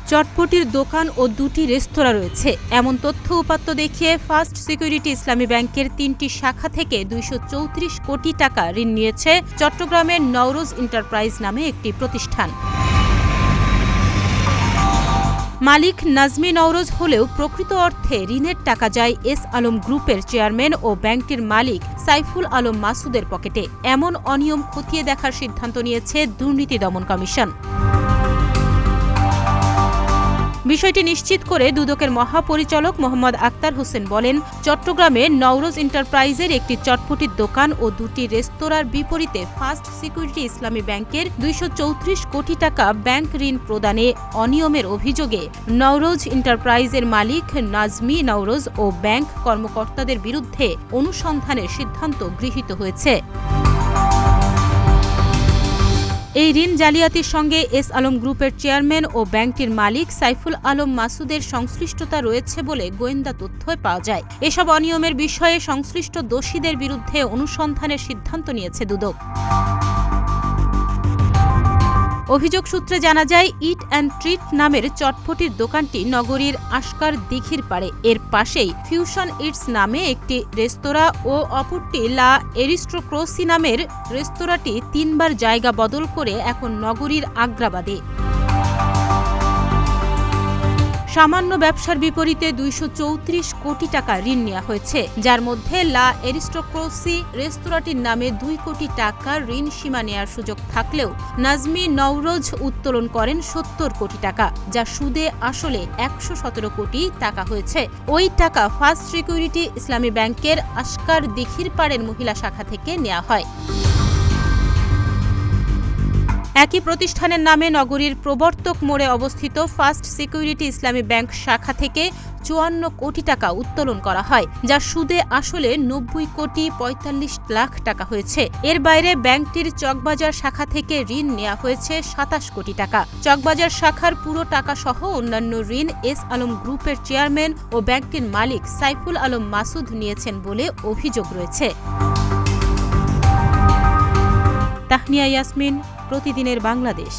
চটপটির দোকান ও দুটি রেস্তোরাঁ রয়েছে এমন তথ্য উপাত্ত দেখিয়ে ফার্স্ট সিকিউরিটি ইসলামী ব্যাংকের ৩টি শাখা থেকে ২৩৪ কোটি টাকা ঋণ নিয়েছে চট্টগ্রামের নওরোজ এন্টারপ্রাইজ নামে একটি প্রতিষ্ঠান। মালিক নাজমী নওরোজ হলেও প্রকৃত অর্থে ঋণের টাকা যায় এস আলম গ্রুপের চেয়ারম্যান ও ব্যাংকটির মালিক সাইফুল আলম মাসুদের পকেটে। এমন অনিয়ম খতিয়ে দেখার সিদ্ধান্ত নিয়েছে দুর্নীতি দমন কমিশন। বিষয়টি নিশ্চিত করে দুদকের মহাপরিচালক মোহাম্মদ আক্তার হোসেন বলেন, চট্টগ্রামে নওরোজ এন্টারপ্রাইজের একটি চটপটির দোকান ও দুটি রেস্তোরাঁর বিপরীতে ফার্স্ট সিকিউরিটি ইসলামী ব্যাংকের ২৩৪ কোটি টাকা ব্যাংক ঋণ প্রদানে অনিয়মের অভিযোগে নওরোজ এন্টারপ্রাইজের মালিক নাজমী নওরোজ ও ব্যাংক কর্মকর্তাদের বিরুদ্ধে অনুসন্ধানের সিদ্ধান্ত গৃহীত হয়েছে। এই ঋণ জালিয়াতির সঙ্গে এস আলম গ্রুপের চেয়ারম্যান ও ব্যাংকটির মালিক সাইফুল আলম মাসুদের সংশ্লিষ্টতা রয়েছে বলে গোয়েন্দা তথ্য পাওয়া যায়। এসব অনিয়মের বিষয়ে সংশ্লিষ্ট দোষীদের বিরুদ্ধে অনুসন্ধানের সিদ্ধান্ত নিয়েছে দুদক। অভিযোগ সূত্রে জানা যায়, ইট অ্যান্ড ট্রিট নামের চটপটির দোকানটি নগরীর আশকার দিঘির পাড়ে। এর পাশেই ফিউশন ইটস নামে একটি রেস্তোরাঁ ও অপরটি লা এরিস্টোক্রেসি নামের রেস্তোরাঁটি ৩বার জায়গা বদল করে এখন নগরীর আগ্রাবাদে। সামান্য ব্যবসার বিপরীতে ২৩৪ কোটি টাকা ঋণ নেওয়া হয়েছে, যার মধ্যে লা এরিস্টোক্রেসি রেস্তোরাঁটির নামে ২ কোটি টাকার ঋণ সীমা নেওয়ার সুযোগ থাকলেও নাজমী নওরোজ উত্তোলন করেন ৭০ কোটি টাকা, যা সুদে আসলে ১১৭ কোটি টাকা হয়েছে। ওই টাকা ফার্স্ট সিকিউরিটি ইসলামী ব্যাংকের আশকার দিঘির পাড়ের মহিলা শাখা থেকে নেওয়া হয়। একই প্রতিষ্ঠানের নামে নগরীর প্রবর্তক মোড়ে অবস্থিত ফার্স্ট সিকিউরিটি ইসলামী ব্যাংক শাখা থেকে ৫৪ কোটি টাকা উত্তোলন করা হয়, যা সুদে আসলে ৯০ কোটি ৪৫ লাখ টাকা হয়েছে। এর বাইরে ব্যাংকটির চকবাজার শাখা থেকে ঋণ নেওয়া হয়েছে ২৭ কোটি টাকা। চকবাজার শাখার পুরো টাকা সহ অন্যান্য ঋণ এস আলম গ্রুপের চেয়ারম্যান ও ব্যাংকটির মালিক সাইফুল আলম মাসুদ নিয়েছেন বলে অভিযোগ রয়েছে। তাহনিয়া ইয়াসমিন, প্রতিদিনের বাংলাদেশ।